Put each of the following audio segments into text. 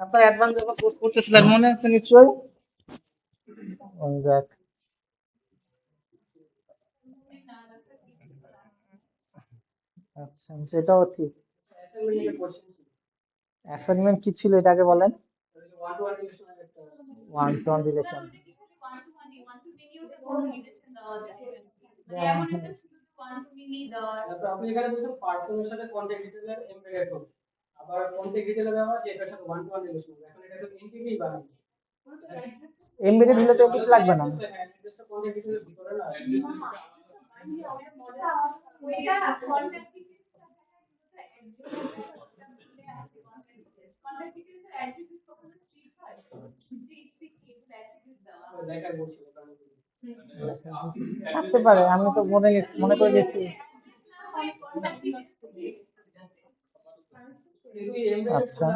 আপনার অ্যাডভান্স যখন পোস্ট করতেছিলেন মনে আছে নিশ্চয়ই? যাক, আচ্ছা সেটাও ঠিক। অ্যাসাইনমেন্ট কি ছিল এটা আগে বলেন। One to one relation. Embedded হলে তো এডিট লাগবে না। থাকতে পারে, আমি তো মনে করে গেছি। আচ্ছা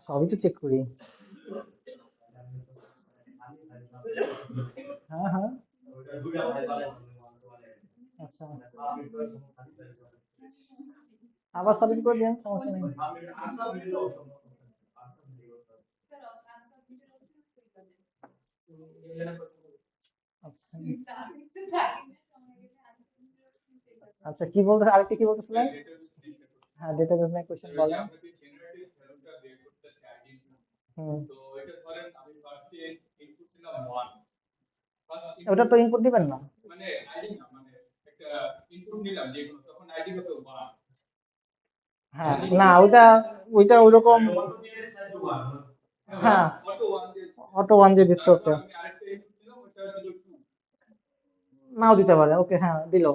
সবই তো চেক করি। হ্যাঁ হ্যাঁ। আচ্ছা আবার সাবমিট করে দিন, সমস্যা নেই। আচ্ছা আচ্ছা, কি বলতে আরেকটা কি বলতেছিলেন? হ্যাঁ, ডেটাবেস নিয়ে কোশ্চেন বলেন। হুম, ওটা তো ইনপুট দিবেন না। হ্যাঁ না, ওইটা ওইটা ওইরকম। হ্যাঁ, অটো ওয়ান যে দিচ্ছে ওকে, নাও দিতে পারে, ওকে হ্যাঁ দিল।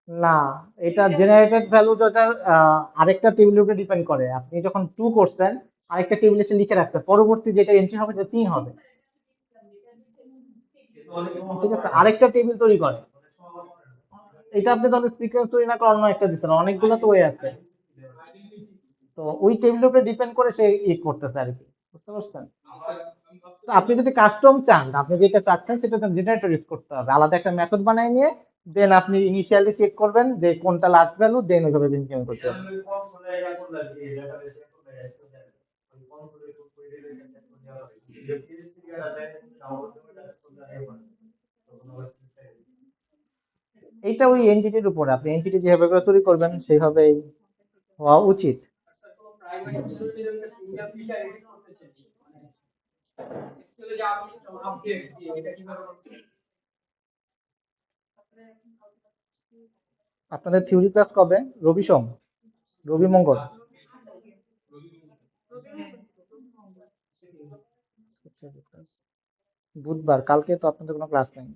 না, এটা জেনারেটেড ভ্যালুটা আরেকটা টেবিলের উপরে ডিপেন্ড করে। আপনি যখন টু করছেন আরেকটা টেবিলে সে লিখে রাখছে, পরবর্তী যেটা এন্ট্রি হবে সেটা তিন হবে। ঠিক আছে, আরেকটা টেবিল তৈরি করে। এটা আপনি তাহলে সিকোয়েন্স তৈরি না করে অন্য একটা দিচ্ছেন, অনেকগুলো তো ওয়ে আছে। তো ওই টেবিলের উপরে ডিপেন্ড করে সে করতেছে আর কি, বুঝতে পারছেন? তো আপনি যদি কাস্টম চান, আপনি যেটা চাচ্ছেন সেটা জেনারেটর ইউজ করতে হবে, আলাদা একটা মেথড বানাই নিয়ে দেন আপনি ইনিশিয়ালি চেক করবেন যে কোনটা লাস্ট ভ্যালু, দেন ওইভাবে ইমপ্লিমেন্ট করতে হবে। এইটা ওই এনটিটির উপরে, আপনি এনটিটি যেভাবে করে তৈরি করবেন সেইভাবেই হওয়া উচিত। আপনাদের থিওরি ক্লাস কবে? রবি সোম, রবি মঙ্গল? বুধবার, কালকে তো আপনাদের কোনো ক্লাস নেই।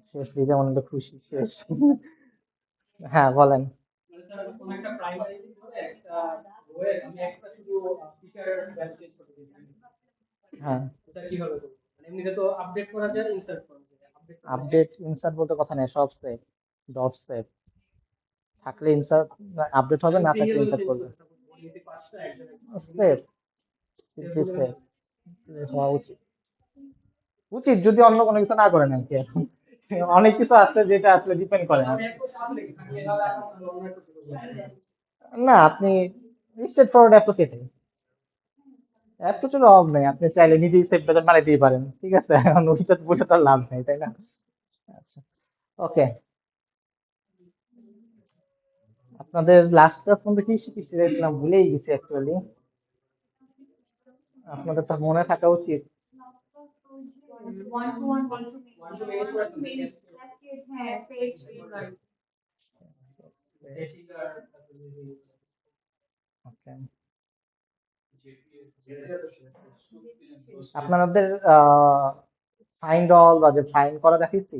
শেষ, যেমন খুশি শেষ। হ্যাঁ বলেন। হ্যাঁ, আপডেট ইনসার্ট বলতে কথা নেই, সব সেভ, ডট সেভ। থাকলে ইনসার্ট আপডেট হবে, না থাকলে ইনসার্ট করবে। সেভ, সিম্পলি সেভ হওয়া উচিত। উচিত যদি অন্য কোনো কিছু না করেন আর কি। অনেক কিছু আছে যেটা আসলে ডিপেন্ড করে না। না, আপনি স্ট্রেট ফরওয়ার্ড অ্যাপ্রোচ এটাই। অ্যাপ্রোচের অভাব নেই, আপনি চাইলে নিজেই সেভ বাজার বানাইতেই পারেন, ঠিক আছে? এখন ওইটা বলে তো আর লাভ নেই, তাই না? আচ্ছা, ওকে। আপনাদের লাস্ট ক্লাস পর্যন্ত কি শিখেছিলাম ভুলেই গেছি অ্যাকচুয়ালি। আপনাদের তো মনে থাকা উচিত। ওকে। আপনাদের ফাইন্ড অল বা যে ফাইন্ড করা দেখাইছি,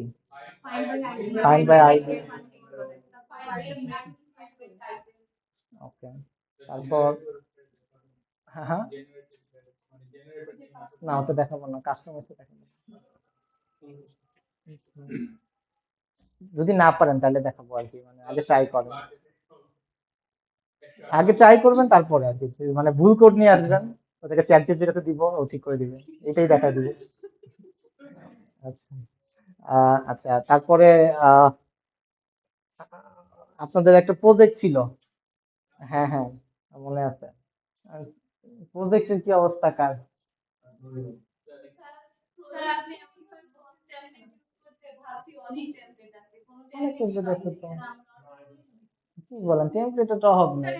ফাইন্ড বাই আইডি। ওকে, তারপর হ্যাঁ হ্যাঁ, না ওটা দেখাবো না, কাস্টমার দেখাবো। যদি না পারেন তাহলে দেখাবো আর কি, মানে আগে ট্রাই করেন, আগে ট্রাই করবেন তারপরে আর কি, মানে ভুল কোড নিয়ে আসবেন, ওটাকে চ্যাট জিপিটির কাছে দিব, ও ঠিক করে দিবে, এটাই দেখা দিবে। আচ্ছা, আচ্ছা তারপরে আহ, আপনাদের একটা প্রজেক্ট ছিল, হ্যাঁ হ্যাঁ মনে আছে, প্রজেক্টের কি অবস্থা কার? অনেক template আছে তো, কি বলেন, টেমপ্লেটে তো অভাব নেই।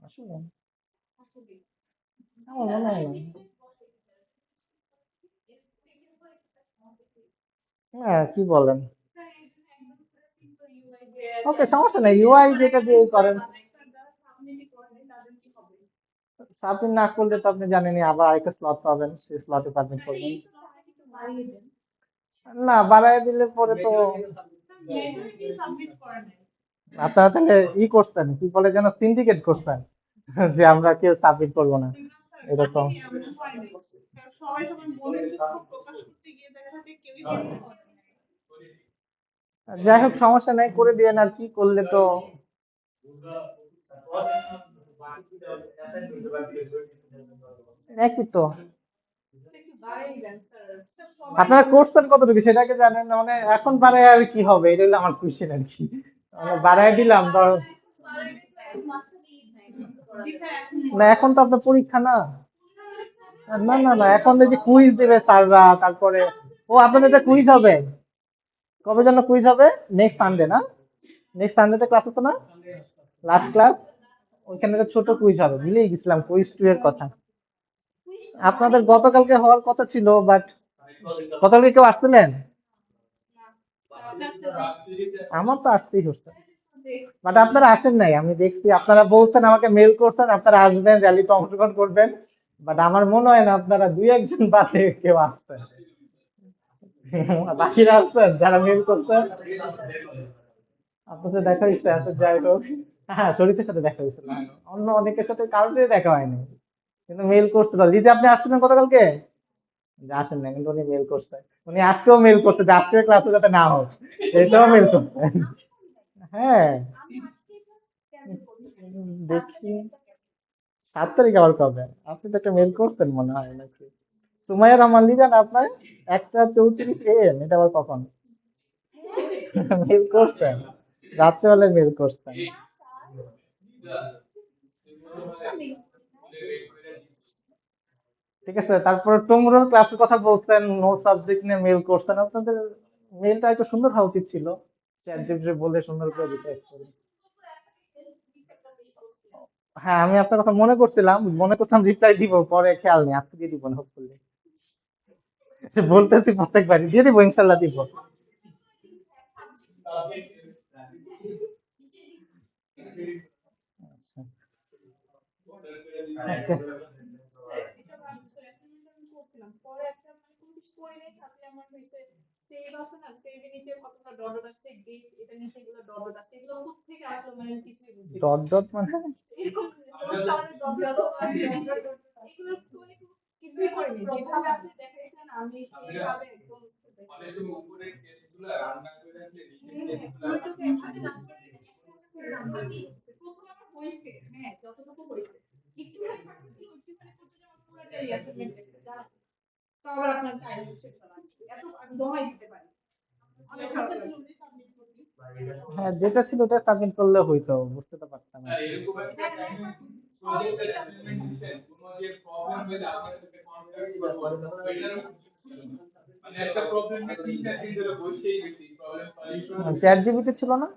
আসলে আমার মনে হয় না। হ্যাঁ কি বলেন, ওকে সমস্যা নেই, ইউআই যেটা দিয়ে করেন, সাবমিট না করলে তো আপনি জানেনই, আবার আরেকটা স্লট পাবেন, সেই স্লটে সাবমিট করবেন। না বাড়ায় দিলে পরে তো আপনারা তাহলে ই করতেন, কি বলে যেন, সিন্ডিকেট করতেন, যে আমরা কেউ সাবমিট করবো না, এরকম। যাই হোক সমস্যা নাই, করে দিয়েন আর কি, করলে তো একই তো। আপনারা করছেন কতটুকু সেটাকে জানেন না, মানে এখন বাড়ায় আর কি হবে, এটা হলো আমার কোশ্চেন আর কি, মানে বাড়ায় দিলাম ধর, না এখন তো আপনার পরীক্ষা না, না না না, এখন এই যে কুইজ দেবে স্যাররা, তারপরে ও আপনাদের একটা কুইজ হবে, কবে যেন কুইজ হবে, নেক্সট সানডে না, নেক্সট সানডেতে ক্লাস আছে না, লাস্ট ক্লাস, ওইখানে একটা ছোট কুইজ হবে, ভুলেই গেছিলাম কুইজ 2 এর কথা। আপনাদের গতকালকে হওয়ার কথা ছিল, বাট গতকালকে কেউ আসছিলেন? আমার তো আসতেই হচ্ছে, বাট আপনারা আসেন নাই, আমি দেখছি আপনারা বলছেন, আমাকে মেল করছেন আপনারা আসবেন, র্যালিতে অংশগ্রহণ করবেন, বাট আমার মনে হয় না আপনারা দুই একজন বাদে কেউ আসছেন, বাকিরা আসছেন যারা মেল করছেন। আপনার সাথে দেখা হয়েছে, আচ্ছা যাই হোক, হ্যাঁ শরীফের সাথে দেখা হয়েছিল, অন্য অনেকের সাথে কারোর সাথে দেখা হয়নি, কিন্তু মেল করছিল, লিজে আপনি আসছিলেন গতকালকে, যে আসেন না, কিন্তু উনি মেল করছে, উনি আজকেও মেল করছে যে আজকের ক্লাসে যাতে না হোক, এটাও মেল করছে। হ্যাঁ দেখি 7 তারিখ আবার কবে, আপনি তো একটা মেল করছেন মনে হয় নাকি, সুমাইয়া রহমান লিজান আপনার 1:34 AM, এটা আবার কখন মেল করছেন? রাত্রেবেলায় মেল করছেন। ঠিক আছে, তারপর টুমরোর ক্লাসের কথা বলছেন, নো সাবজেক্ট নিয়ে মেল করছেন, আপনাদের মেলটা একটু সুন্দর হওয়া উচিত ছিল, চ্যাট জিপিটি বলে সুন্দর করে দিতে actually। হ্যাঁ আমি আপনার কথা মনে করছিলাম, মনে করছিলাম রিপ্লাই দিব, পরে খেয়াল নেই, আজকে দিয়ে দিব না হোপফুলি, সে বলতেছি প্রত্যেকবারই দিয়ে দিব, ইনশাল্লাহ দিব। আচ্ছা ওকে, ডট ডট মানে, হ্যাঁ যেটা ছিল ওটা সাবমিট করলে হইতো, বুঝতে তো পারতাম আর কি। চ্যাট জিপিটি ছিল না?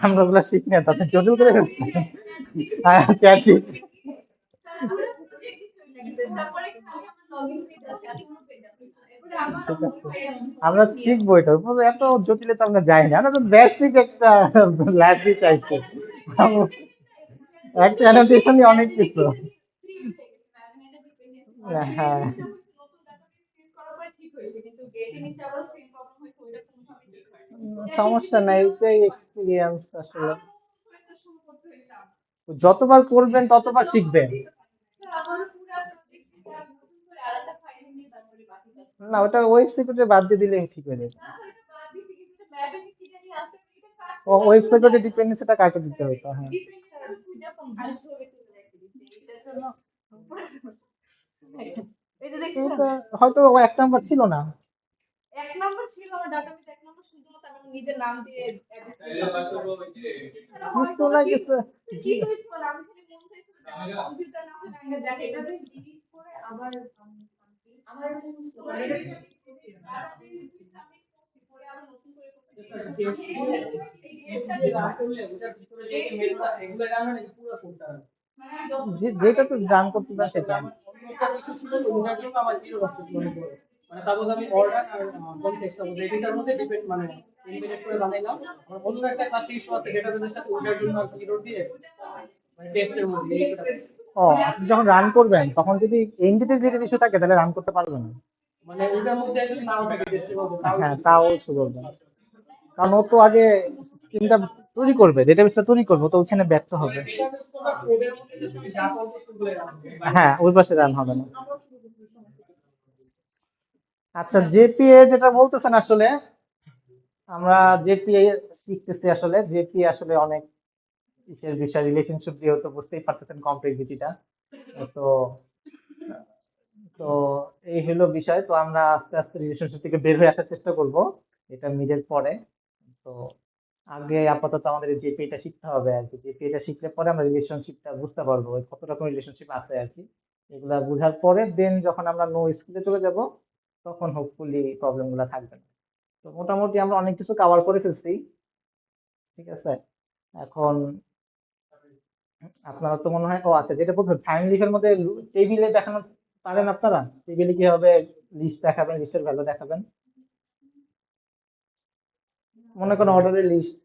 আমরা ওগুলো শিখি না, তাতে জটিল করে ফেলছি। চ্যাট ঠিক আছে, আমরা শিখবো এটা, ওর মধ্যে এত জটিলতা আমরা যাই না, আমরা তো বেসিক একটা ল্যাটিন চাইছি, একটা অ্যানোটেশনই অনেক কিছু। হ্যাঁ, সমস্যা নাই, এটাই এক্সপিরিয়েন্স আসলে, যতবার করবেন ততবার শিখবেন। না, ওটা ওয়েব সিকিউরিটি বাদ দিয়ে দিলে ঠিক হয়ে যাবে। ও ওয়েব সিকিউরিটি ডিপেন্ডেন্সিটা কাটে দিতে হতো, হ্যাঁ। এটা হয়তো ও এক নাম্বার ছিল না। বুঝতে না গেছে। যেটা তো রান করতে পারে সেটা। ও, আপনি যখন রান করবেন তখন যদি এনটিটি রিলেটেড ইস্যু থাকে তাহলে রান করতে পারবেন না। হ্যাঁ, তাও ইস্যু করবেন, কারণ ও তো আগে স্ক্রিনটা তৈরি করবে, ডেটাবেসটা তৈরি করবে, তো ওখানে ব্যর্থ হবে। হ্যাঁ, ওই পাশে রান হবে না। আচ্ছা, জেপিএ যেটা বলতেছেন, আসলে আমরা জেপিএ শিখতেছি, আসলে জেপিএ আসলে অনেক কিসের বিষয়, রিলেশনশিপ দিয়ে, তো বুঝতেই পারতেছেন কমপ্লেক্সিটিটা। তো তো এই হলো বিষয়, তো আমরা আস্তে আস্তে রিলেশনশিপ থেকে বের হয়ে আসার চেষ্টা করব, এটা মিডের পরে। তো আগে আপাতত আমাদের জেপিটা শিখতে হবে আর কি, জেপিটা শিখলে পরে আমরা রিলেশনশিপটা বুঝতে পারবো ওই কত রকম রিলেশনশিপ আছে আর কি। এগুলা বুঝার পরে দেন যখন আমরা নো স্কুলে চলে যাব, তখন হোপফুলি প্রবলেম গুলা থাকবে না। তো মোটামুটি আমরা অনেক কিছু কভার করে ফেলছি, ঠিক আছে। এখন আপনারা তো মনে হয়, ও আচ্ছা, যেটা বলছেন টাইম লিখের মধ্যে টেবিলে দেখানো পারেন আপনারা, টেবিলে কিভাবে লিস্ট দেখাবেন, লিস্টের ভ্যালু দেখাবেন, মনে করেন অর্ডারের লিস্ট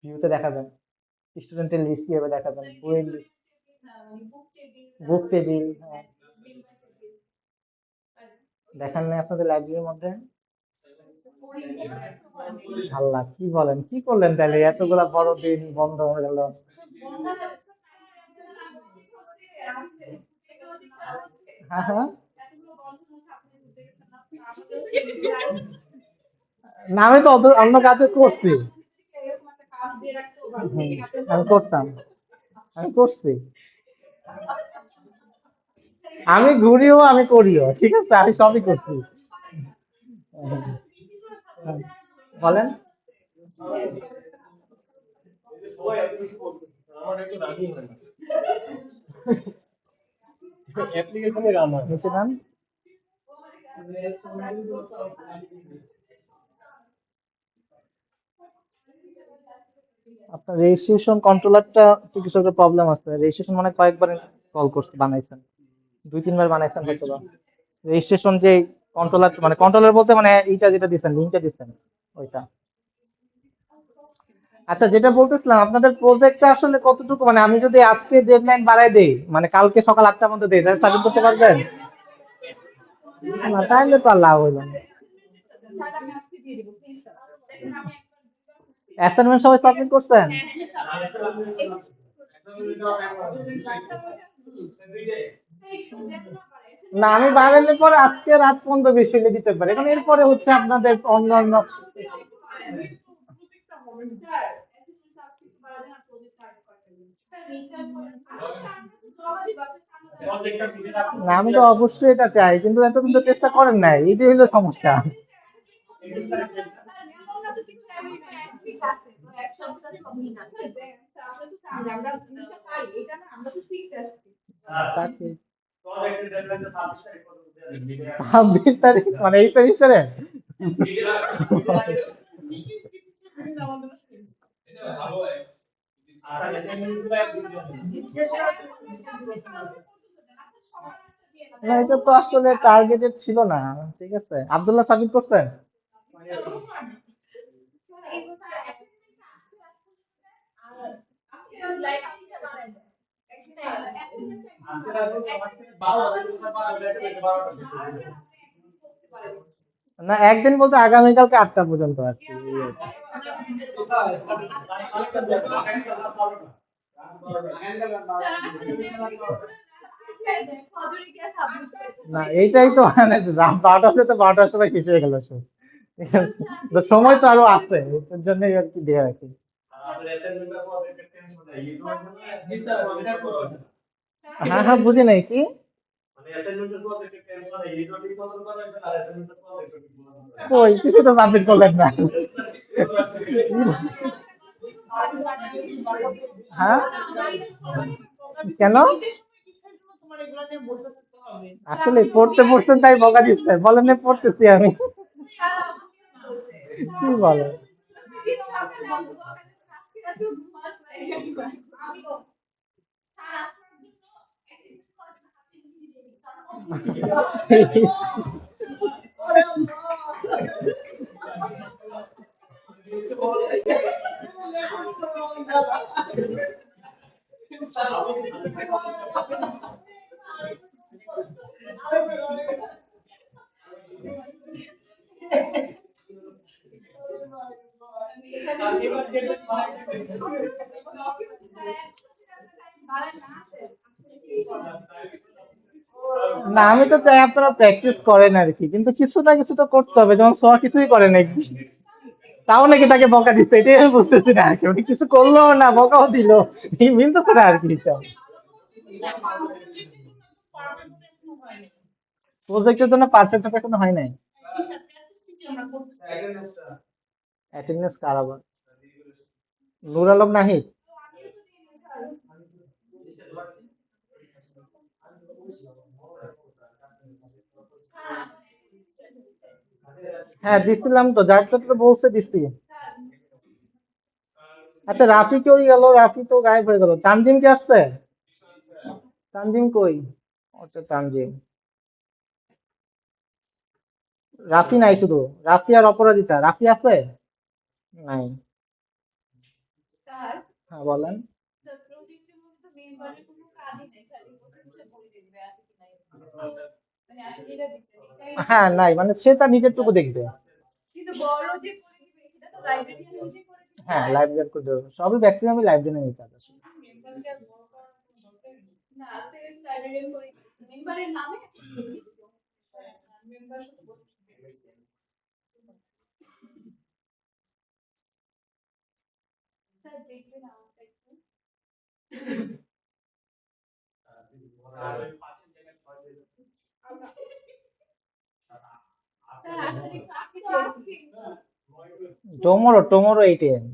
ভিউতে দেখাবেন, স্টুডেন্টের লিস্ট কিভাবে দেখাবেন, বইয়ের লিস্ট, বুক টেবিল, দেখান নাই আপনাদের লাইব্রেরির মধ্যে? আল্লাহ, কি বলেন, কি করলেন তাহলে, এতগুলা বড় দিন বন্ধ হয়ে গেল। হ্যাঁ, হ্যাঁ, না আমি তো অন্য কাজে করছি। হুম, আমি করতাম, আমি করছি, আমি ঘুরিও আমি করিও, ঠিক আছে, আমি সবই করছি। হ্যাঁ, বলেন। নিচে নাম। আপনার রেজিস্ট্রেশন কন্ট্রোলারটা তো কিছু একটা প্রবলেম আছে, রেজিস্ট্রেশন মানে কয়েকবার কল করতে বানাইছেন, দুই তিনবার বানাইছেন হয়তো বা। রেজিস্ট্রেশন যে কন্ট্রোলার, মানে কন্ট্রোলার বলতে মানে এইটা যেটা দিচ্ছেন, লিঙ্কটা দিচ্ছেন, ওইটা। আচ্ছা, যেটা বলতেছিলাম, আপনাদের প্রজেক্টটা আসলে কতটুকু, মানে আমি যদি আজকে ডেডলাইন বাড়ায় দেই, মানে কালকে সকাল 8টার মধ্যে দেই, তাহলে সাবমিট করতে পারবেন? না, তাহলে তো আর লাভ হইল না। অ্যাসাইনমেন্ট সবাই সাবমিট করছেন? না, আমি বাড়াইলে পরে আজকে রাত পর্যন্ত বেশি হলে দিতে পারি, কারণ এরপরে হচ্ছে আপনাদের অন্যান্য। না, আমি তো অবশ্যই এটা চাই, কিন্তু এতদিন তো চেষ্টা করেন নাই, এইটাই হলো সমস্যা। তা ঠিক। 26 তারিখ মানে এই সেমিস্টারে? না, এটা তো আসলে টার্গেটেড ছিল না। ঠিক আছে, আব্দুল্লাহ সাবিত করছেন। না, একদিন বলতে আগামীকালকে 8টা পর্যন্ত আর কি, এই আর কি। না, এইটাই তো মানে রাত 12টার সাথে 12টার সময় শেষ হয়ে গেল সব। ঠিক আছে? তো সময় তো আরো আছে, এর জন্যই আর কি দেয়া আর কি। হ্যাঁ হ্যাঁ, বুঝি নাই কি। কই কিছু তো সাবমিট করলেন না। হ্যাঁ, কেন? আসলে পড়তে পড়তে তাই বকা দিচ্ছে, বলেন না পড়তেছি আমি। কি বলে? না, আমি তো চাই আপনারা প্র্যাকটিস করেন আর কি, কিন্তু কিছু না কিছু তো করতে হবে, যেমন সোয়া কিছুই করে নাই, তাও নাকি তাকে বকা দিচ্ছে, এটাই আমি বুঝতেছি না আর কি, মানে কিছু করলো না, বকাও দিল, এই মিলতেছে না আর কি। প্রজেক্টের জন্য পারফেক্ট এখনো হয় নাই। অ্যাটেন্ডেন্স কার আবার? নূর আলম নাহিদ। হ্যাঁ দিছিলাম তো, যার তো বলছে দিছি। আচ্ছা, রাফি কই গেল? রাফি তো গায়েব হয়ে গেল। তানজিম কি আসছে? তানজিম কই? আচ্ছা, তানজিম। রাফি নাই শুধু, রাফি আর অপরাজিতা। রাফি আছে? নাই। হ্যাঁ বলেন। হ্যাঁ নাই, মানে সে তার নিজেরটুকু দেখবে। হ্যাঁ লাইব্রেরি করে দেবো, সবই ম্যাক্সিমামই লাইব্রেরি কাজ আসলে। Tomorrow tomorrow 8 AM।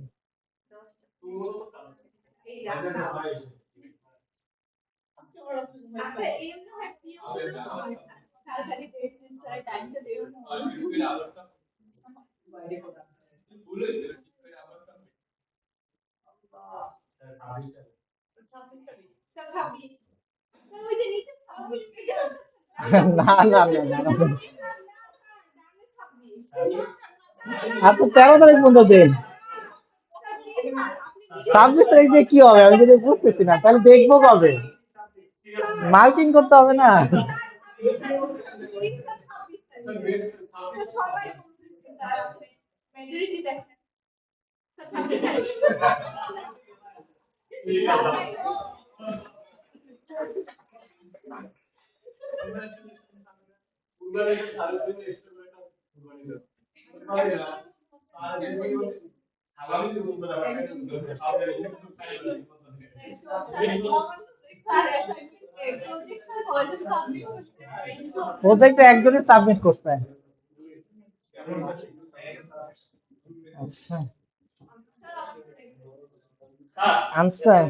না না না না না। আচ্ছা, 13 তারিখ পর্যন্ত দেন। ছাব্বিশ তারিখ দিয়ে কি হবে আমি যদি বুঝতেছি না, তাহলে দেখবো কবে? মার্কিং করতে হবে না? প্রজেক্ট একজনই সাবমিট করছে। আচ্ছা, আনসার।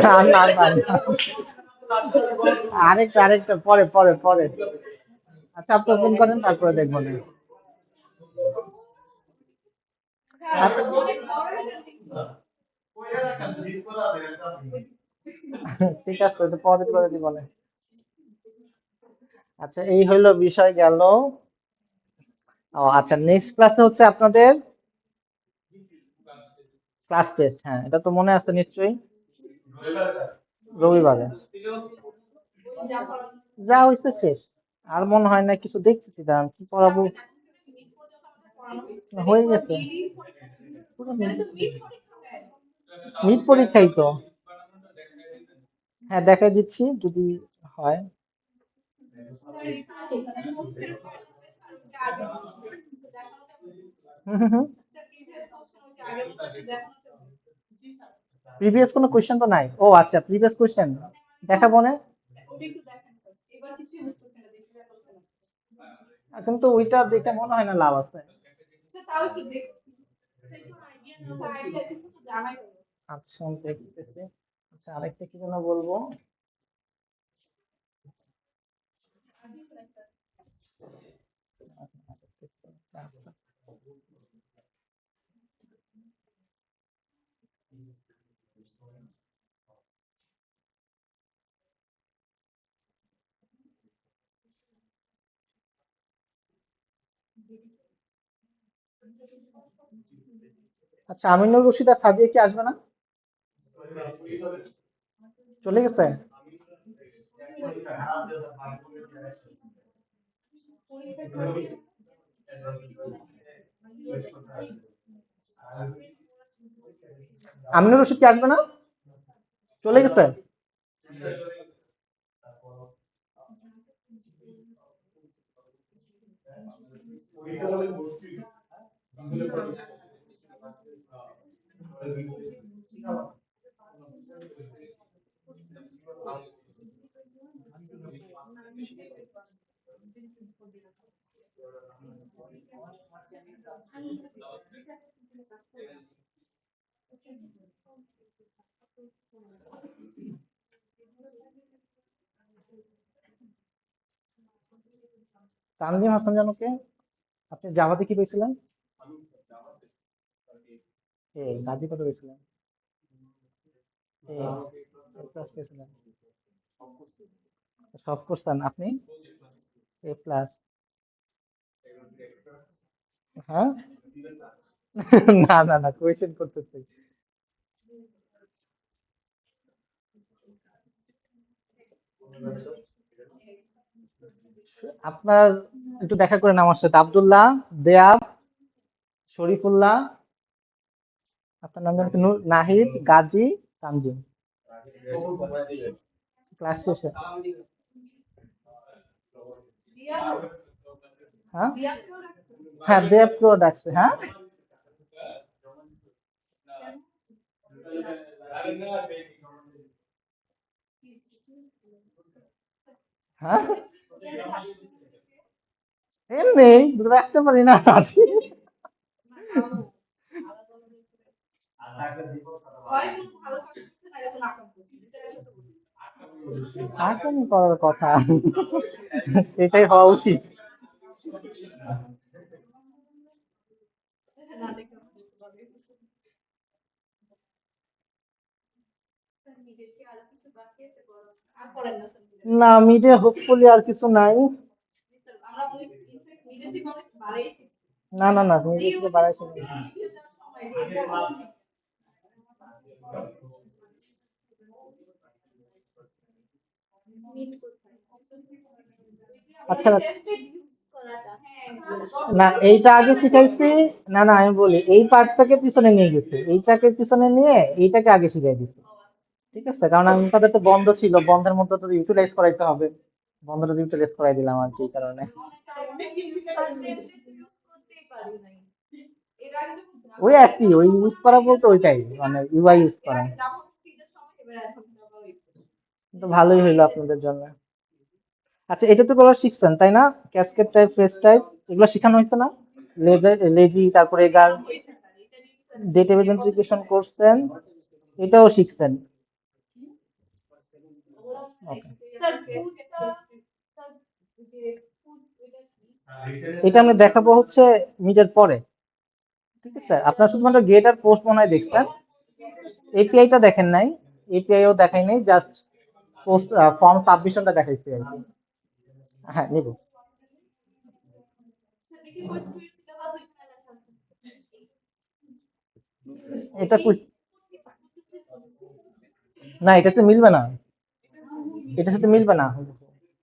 না না না, আরেকটা আরেকটা পরে পরে পরে। আচ্ছা, আপনি ওপেন করেন তারপরে দেখবো না। ঠিক আছে, তো পরে করে দিব না। আচ্ছা, এই হইলো বিষয় গেল। ও আচ্ছা, নেক্সট ক্লাসে হচ্ছে আপনাদের ক্লাস টেস্ট। হ্যাঁ, এটা তো মনে আছে নিশ্চয়ই, রবিবারে। যা হইছে শেষ, আর মনে হয় না কিছু দেখতেছি, দাঁড়ান কি পড়াবো। হয়ে গেছে পুরো মিড পরীক্ষাই তো। হ্যাঁ, দেখাই দিচ্ছি যদি হয়। প্রিভিয়াস কোনো কোশ্চেন তো নাই। ও আচ্ছা, প্রিভিয়াস কোশ্চেন দেখাবো না, কিন্তু ওইটা দেখে মনে হয় না লাভ আছে। আচ্ছা, আমি দেখতেছি। আচ্ছা, আরেকটা কি যেন বলবো। আচ্ছা, আমিনুর রশিদ আর সাদিয়া কি আসবে না? চলে গেছে? আমিনুর রশিদ কি আসবে না? চলে গেছে? তানজিম হাসান জানুকে আপনি জাভাতে কি পেয়েছিলেন? গাজী কত পেয়েছিলেন? প্লাস পেয়েছিলেন? সব করছেন আপনি? প্লাস? হ্যাঁ। না না না, কোয়েশ্চেন করতেছি। আপনার একটু দেখা করেন আমার সাথে। আব্দুল্লাহ, দেয়াব, শরীফুল্লাহ, আপনার নাম জানি কি? নাহিদ, গাজী, তানজিম। ক্লাস শেষে? হ্যাঁ হ্যাঁ, দেবকেও ডাকছে। হ্যাঁ হ্যাঁ, এমনি রাখতে পারি না, আছি। আচরণ করার কথা, সেটাই হওয়া উচিত। না, মিডে হোপফুলি আর কিছু নাই। না না না, মিডে থেকে বাড়াইছে না। আচ্ছা, না এইটা আগে শিখাইছি। না না, আমি বলি এই পার্টটাকে পিছনে নিয়ে গেছে, এইটাকে পিছনে নিয়ে এইটাকে আগে শিখাই দিছি। ঠিক আছে, কারণ আমি তাদের তো বন্ধ ছিল, বন্ধের মধ্যে তো ইউটিলাইজ করাইতে হবে। বন্ধটা ইউটিলাইজ করাই দিলাম আর কি, এই কারণে। ওই একই, ওই ইউজ করা বলতে ওইটাই, মানে ইউআই ইউজ করা। তো ভালোই হইলো আপনাদের জন্য। আচ্ছা, এটা তো বলা শিখছেন তাই না? ক্যাসকেড টাইপ, ফেস টাইপ, এগুলো শেখানো হয়েছে না? লেজি, তারপরে এগার, ডেটাবেজ ইন্টিগ্রেশন করছেন, এটাও শিখছেন। এটা আমরা দেখাবো হচ্ছে মিডের পরে। ঠিক আছে, আপনার শুধুমাত্র গেট আর পোস্ট মনে হয় দেখছেন। এপিআইটা দেখেন নাই, এপিআইও দেখাই নাই, জাস্ট পোস্ট ফর্ম সাবমিশনটা দেখাইছি আর কি। হ্যাঁ নিব। এটা না, এটাতে মিলবে না, এটার সাথে মিলবে না,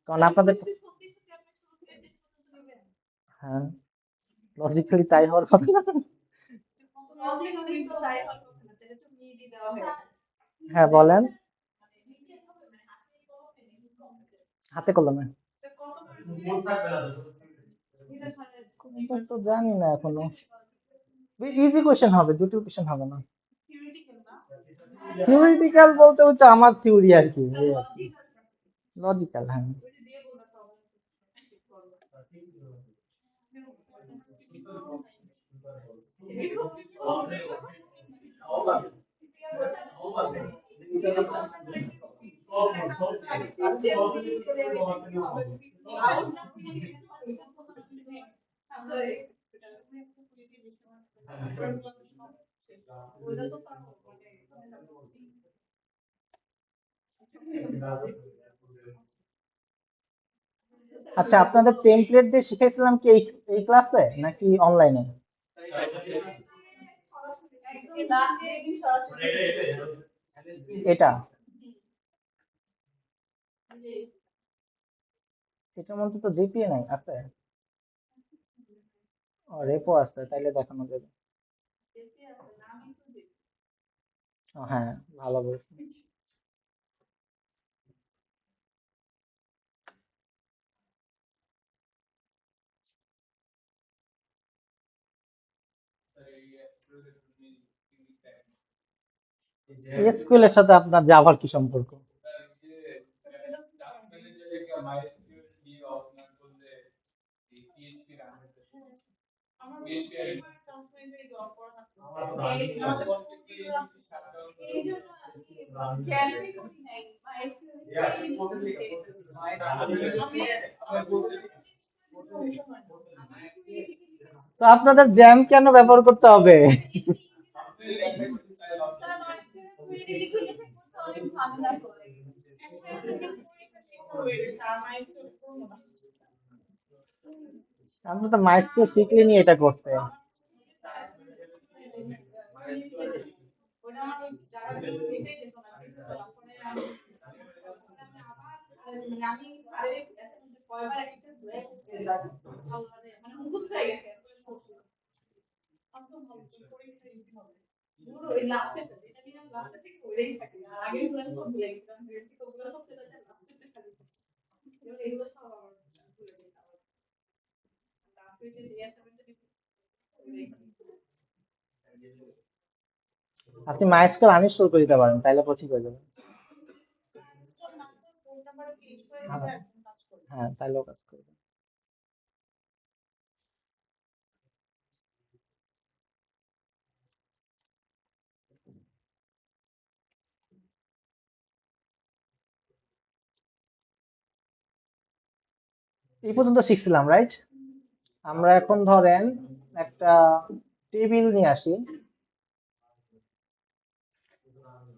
কারণ আপনাদের, হ্যাঁ লজিক্যালি তাই হওয়ার কথা। হ্যাঁ বলেন। হাতে কলমে কোনটা তো জানি না এখনো। ইজি কোশ্চেন হবে, দুটো কোশ্চেন হবে না। থিওরিটিক্যাল বলতে হচ্ছে আমার থিওরি আর কি, লজিক্যাল হ্যাঁ। আচ্ছা, আপনাদের টেমপ্লেট দিয়ে শিখাইছিলাম কি এই ক্লাসে নাকি অনলাইনে? এটা এটার মধ্যে তো জিপিএ নাই, আছে? ও রেপো আছে, তাইলে দেখানো যাবে। ও হ্যাঁ, ভালো বলছেন। এসকিউএল এর সাথে আপনার জাভার কি সম্পর্ক? তো আপনাদের জ্যাম কেন ব্যবহার করতে হবে? আপনি তো মাইস্কুল শিখলেনি এটা করতে। আপনি মাইস্কুল আনইনস্টল করে দিতে পারেন, তাইলে পরে ঠিক হয়ে যাবে। হ্যাঁ, হ্যাঁ তাইলেও কাজ করবে। এই পর্যন্ত শিখছিলাম, রাইট? আমরা এখন ধরেন একটা টেবিল নিয়ে আসি।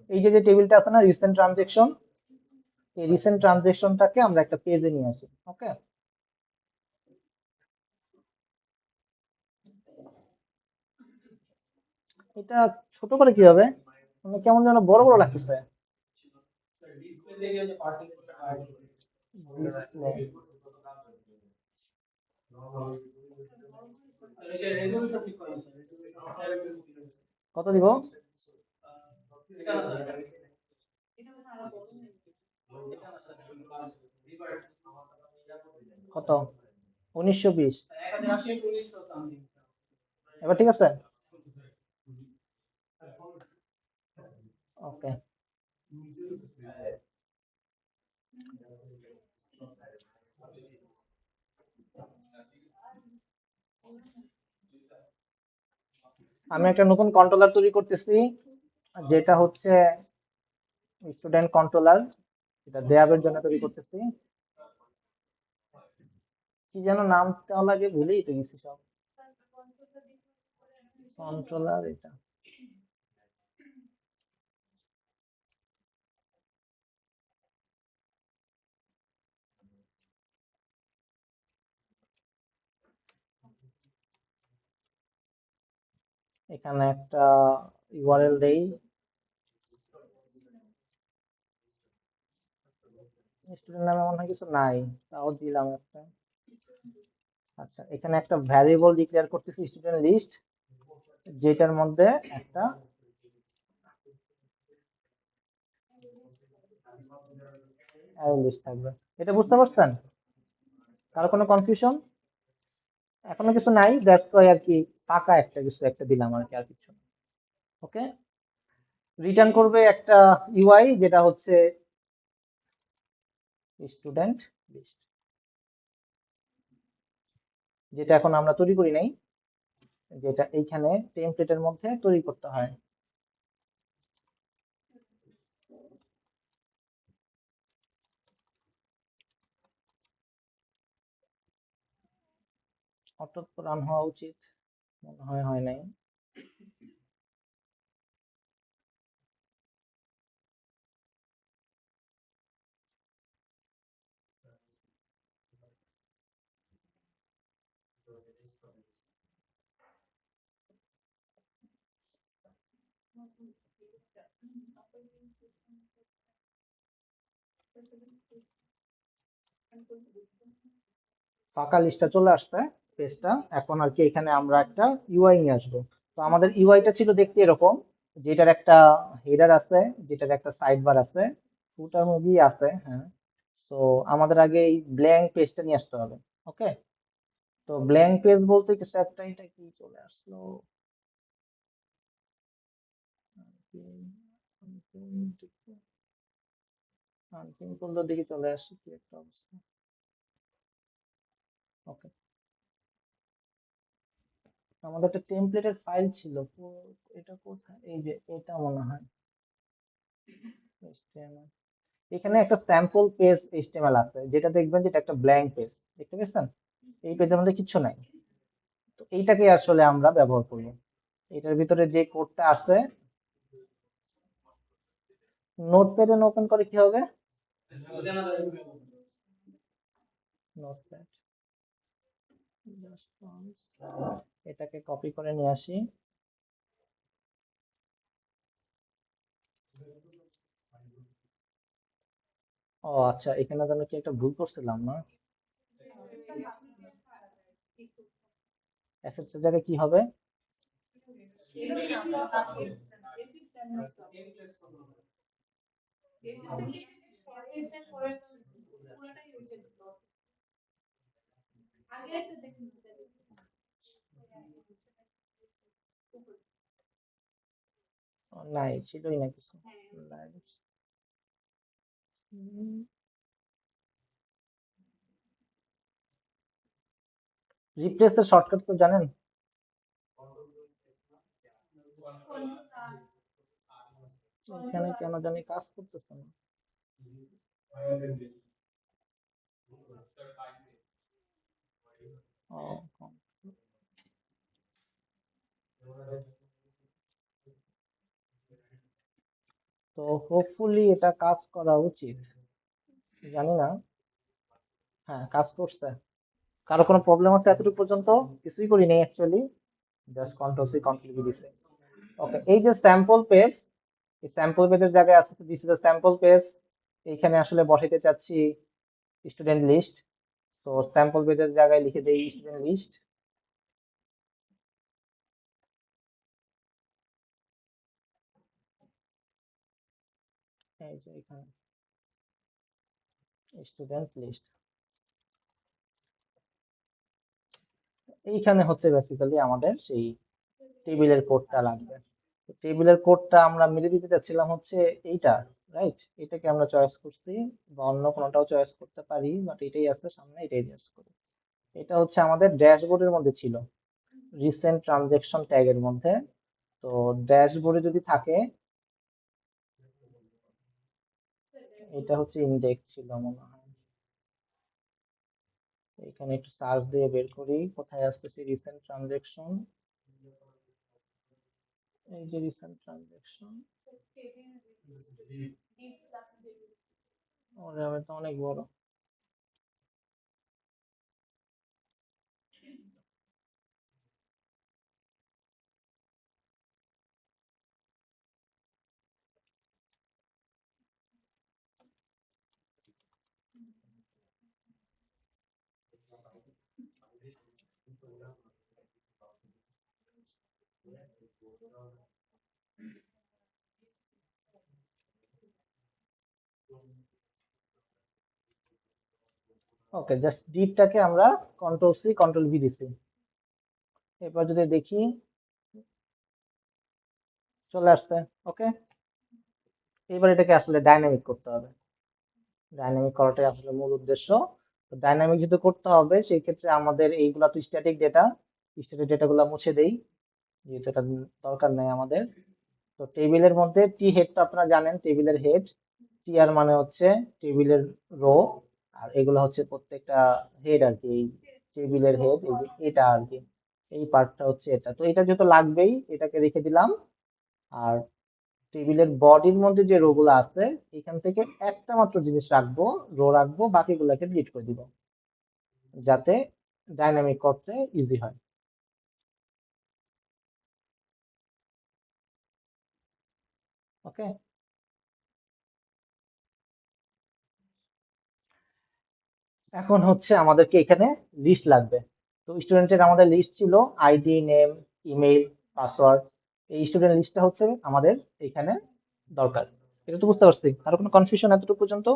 এই যে যে টেবিলটা আছে না, রিসেন্ট ট্রানজেকশন, এই রিসেন্ট ট্রানজেকশনটাকে আমরা একটা পেজে নিয়ে আসি। ওকে, এটা ছোট করে কি হবে, মানে কেমন যেন বড় বড় লাগতেছে। ডিসপ্লে কত দিব? কত? 1920? এবার ঠিক আছে। ওকে, আমি একটা নতুন কন্ট্রোলার তৈরি করতেছি, যেটা হচ্ছে স্টুডেন্ট কন্ট্রোলার। এটা দেয়াবের জন্য তৈরি করতেছি। কি যেন নাম দেওয়া লাগে, ভুলেই তো গেছি সব। কন্ট্রোলার এটা এখানে একটা ইউআরএল দেই, স্টুডেন্ট নামে মনে হয় কিছু নাই, তাও দিলাম একটা। আচ্ছা, এখানে একটা ভ্যারিয়েবল ডিক্লেয়ার করতেছি স্টুডেন্ট লিস্ট, যেটার মধ্যে একটা অ্যারে লিস্ট থাকবে। এটা বুঝতে পারছেন? কারো কোনো কনফিউশন? এখনো কিছু নাই, দ্যাটস ওয়াই আর কি ফাঁকা একটা কিছু একটা দিলাম আর কি, আর কিছু। ওকে, রিটার্ন করবে একটা ইউআই, যেটা হচ্ছে স্টুডেন্ট লিস্ট, যেটা এখন আমরা তৈরি করি নাই, যেটা এইখানে টেমপ্লেটের মধ্যে তৈরি করতে হয়। অটো রান হওয়া উচিত, মনে হয় হয় নাই। ফাঁকা লিস্টটা চলে আসছে, পেজটা। এখন আর কি এখানে আমরা একটা ইউআই নিয়ে আসবো। তো আমাদের ইউআইটা ছিল দেখতে এরকম, যেটার একটা হেডার আছে, যেটার একটা সাইড বার আছে, ফুটার মুভি আছে, হ্যাঁ। তো আমাদের আগে এই ব্ল্যাঙ্ক পেজটা নিয়ে আসতে হবে। ওকে, তো ব্ল্যাঙ্ক পেজ বলতে কিছু একটা, এটা কি চলে আসলো, আনপিন ফোল্ডার দিকে চলে আসছে, কি একটা অবস্থা। ওকে, আমাদের একটা টেমপ্লেটের ফাইল ছিল, এটা কোথায়, এই যে এটা মনে হয় HTML। এখানে একটা স্যাম্পল পেজ এইচটিএমএল আছে, যেটা দেখবেন যেটা একটা ব্ল্যাঙ্ক পেজ, দেখতে পেয়েছেন? এই পেজের মধ্যে কিছু নাই। তো এইটাকে আসলে আমরা ব্যবহার করব। এটার ভিতরে যে কোডটা আছে, নোটপ্যাডে ওপেন করে কি হবে? নোটপ্যাড, এটাকে কপি করে নিয়ে আসি। ও আচ্ছা, এখানে যেন কি একটা ভুল করছিলাম না? অ্যাসেটস এর জায়গায় কি হবে? ও, নাই, ছিলই না কিছু। রিপ্লেস এর শর্টকাট তো জানেন? এখানে কেন জানি কাজ করতেছে না। ও, তো হোপফুলি এটা কাজ করা উচিত, জানি না। হ্যাঁ, কাজ করছে। কারো কোনো প্রবলেম আছে এতটুকু পর্যন্ত? কিছুই করি নাই actually, just control C control V দিছে। ওকে, এই যে স্যাম্পল পেজ, এই স্যাম্পল পেজের জায়গায় আছে দিস ইজ স্যাম্পল পেজ। এইখানে আসলে বসাইতে চাচ্ছি স্টুডেন্ট লিস্ট। তো স্যাম্পল পেজের জায়গায় লিখে দেই স্টুডেন্ট লিস্ট। এই যে এখানে স্টুডেন্ট লিস্ট, এইখানে হচ্ছে বেসিক্যালি আমাদের সেই টেবিলের কোডটা লাগবে। টেবিলের কোডটা আমরা মিলে দিতে চাচ্ছিলাম হচ্ছে এইটা, রাইট? এটাকে আমরা চয়েস করছি, বা অন্য কোনোটাও চয়েস করতে পারি, বাট এটাই আছে সামনে, এটাই চয়েস করি। এটা হচ্ছে আমাদের ড্যাশবোর্ডের মধ্যে ছিল, রিসেন্ট ট্রানজেকশন ট্যাগের মধ্যে। তো ড্যাশবোর্ডে যদি থাকে, এটা হচ্ছে ইন্ডেক্স ছিল মনে হয়। এখানে একটু সার্চ দিয়ে বের করি কোথায় আসতেছে রিসেন্ট ট্রানজেকশন। এই যে রিসেন্ট ট্রানজেকশন, ওরে আমি তো অনেক বড়। ওকে, জাস্ট ডিপটাকে আমরা কন্ট্রোল সি কন্ট্রোল ভি দিছি। এরপর যদি দেখি, চলে আসছে। ওকে, এবার এটাকে আসলে ডাইনামিক করতে হবে। ডাইনামিক করাটাই আসলে মূল উদ্দেশ্য। তো ডাইনামিক যদি করতে হবে সেই ক্ষেত্রে আমাদের এইগুলা তো স্ট্যাটিক ডেটা, স্ট্যাটিক ডেটাগুলো মুছে দেই, যেহেতু এটা দরকার নেই আমাদের। তো টেবিলের মধ্যে টি হেড তো আপনারা জানেন, টেবিলের হেড। টি আর মানে হচ্ছে টেবিলের রো, আর এগুলো হচ্ছে প্রত্যেকটা হেড আর কি, এই টেবিলের হেড, এই যে এটা আর কি, এই পার্টটা হচ্ছে এটা। তো এটা যেহেতু লাগবেই, এটাকে রেখে দিলাম। আর টেবিলের বডির মধ্যে যে রো গুলো আছে, এখান থেকে একটা মাত্র জিনিস রাখবো, রো রাখবো, বাকিগুলোকে ডিলিট করে দিব, যাতে ডাইনামিক করতে ইজি হয়। ওকে, এখন হচ্ছে আমাদেরকে এখানে লিস্ট লাগবে। তো স্টুডেন্টের আমাদের লিস্ট ছিল আইডি, নেম, ইমেইল, পাসওয়ার্ড। এই স্টুডেন্ট লিস্টটা হচ্ছে আমাদের এখানে দরকার। এটা তো বুঝতে পারছি, আর কোনো কনফিউশন এতটুকু পর্যন্ত?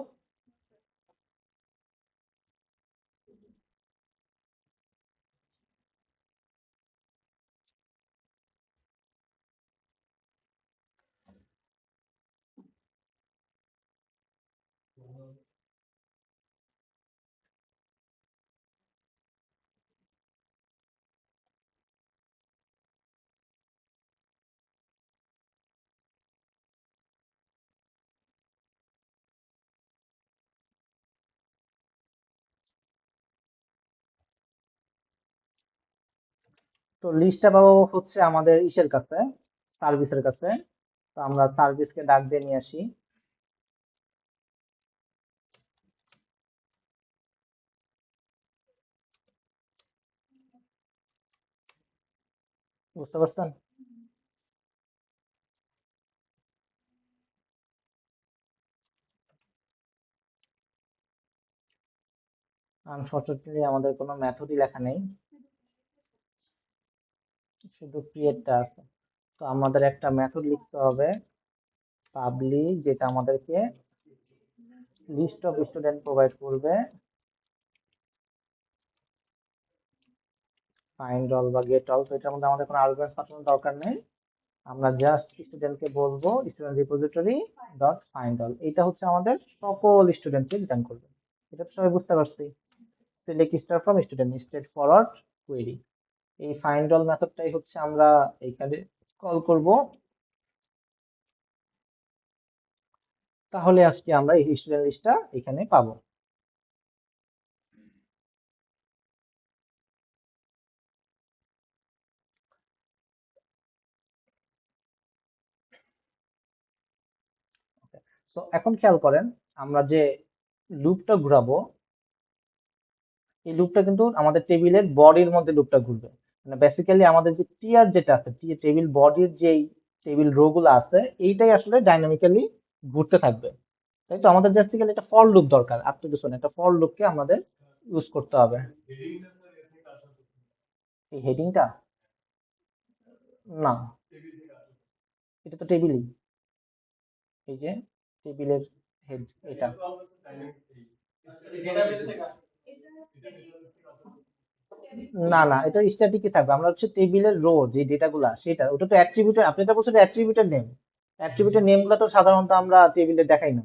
তো লিস্টটা পাবো হচ্ছে আমাদের ইসের কাছে, সার্ভিসের কাছে। তো আমরা সার্ভিসকে ডাক দিয়ে নিয়ে আসি। বুঝতে পারছেন? আনফরচুনেটলি আমাদের কোনো মেথডই লেখা নেই, শুধু ক্রিয়েটটা আছে। তো আমাদের একটা মেথড লিখতে হবে, পাবলিক, যেটা আমাদেরকে লিস্ট অফ স্টুডেন্ট প্রোভাইড করবে। ফাইন্ড অল বা গেট অল, তো এটার মধ্যে আমাদের কোনো আর্গুমেন্টস পাঠানোর দরকার নেই। আমরা জাস্ট স্টুডেন্টকে বলবো student repository dot find all, এটা হচ্ছে আমাদের সকল স্টুডেন্টকে রিটার্ন করবে। এটা তো সবাই বুঝতে পারছি। Select star from student, straight forward query. এই ফাইন্ড অল মেথডটাই হচ্ছে আমরা এইখানে কল করব। তাহলে আজকে আমরা এই স্টুডেন্ট লিস্টটা এখানে পাবো। তো এখন খেয়াল করেন, আমরা যে লুপটা ঘুরাবো, এই লুপটা কিন্তু আমাদের টেবিলের বডির মধ্যে লুপটা ঘুরবে। মানে বেসিক্যালি আমাদের যে টিআর যেটা আছে, টেবিল বডির যে টেবিল রো গুলো আছে, এইটাই আসলে ডাইনামিক্যালি ঘুরতে থাকবে। তাই তো আমাদের বেসিক্যালি একটা ফর লুপ দরকার, আর তো কিছু না, একটা ফর লুপকে আমাদের ইউজ করতে হবে। এই হেডিংটা, না, এটা তো টেবিলই, এই যে টেবিলের হেড এটা। না না, এটা স্ট্যাটিকই থাকবে। আমরা হচ্ছে টেবিলের রো যে ডেটাগুলা, সেটা ওটা তো অ্যাট্রিবিউটের, আপনি এটা বলছেন অ্যাট্রিবিউটের নেম। অ্যাট্রিবিউটের নেম গুলো তো সাধারণত আমরা টেবিলে দেখাই না।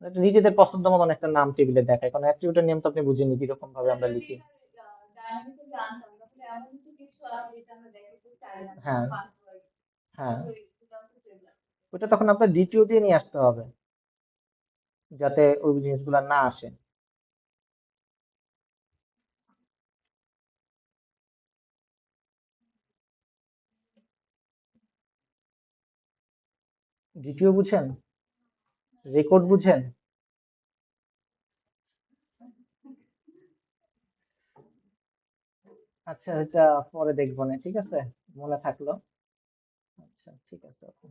এটা নিজেদের পছন্দ মতন একটা নাম টেবিলে দেখায়, কারণ অ্যাট্রিবিউটের নেম তো আপনি বুঝেনি কিরকম ভাবে আমরা লিখি। হ্যাঁ, হ্যাঁ, ওটা তখন আপনার দ্বিতীয় দিয়ে নিয়ে আসতে হবে, যাতে ওই জিনিসগুলা না আসে। দ্বিতীয় বুঝেন, রেকর্ড বুঝেন? আচ্ছা, এটা পরে দেখবো না, ঠিক আছে, মনে থাকলো। আচ্ছা, ঠিক আছে, okay।